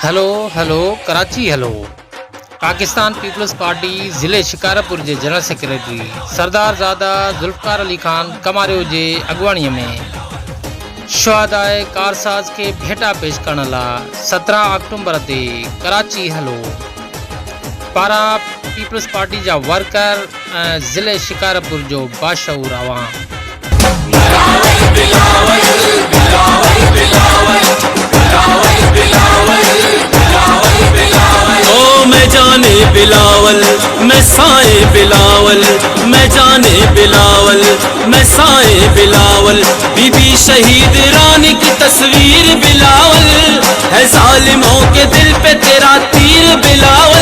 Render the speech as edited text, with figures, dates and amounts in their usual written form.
Hello hello Karachi hello. Pakistan Peoples Party ज़िले शिकारपुर के general secretary सरदार ज़ादा जुल्फ़कार अली खान कमारियो के अगवाणी में शहादाए कारसाज के भेटा पेश करण ला 17 अक्टूबर ते कराची हलो पारा पीपल्स पार्टी जा वर्कर ज़िले शिकारपुर जो बाशऊर आवाम। मैं जाने बिलावल मैं साए बिलावल, मैं जाने बिलावल मैं साए बिलावल। बीबी शहीद रानी की तस्वीर बिलावल, है जालिमों के दिल पे तेरा तीर बिलावल।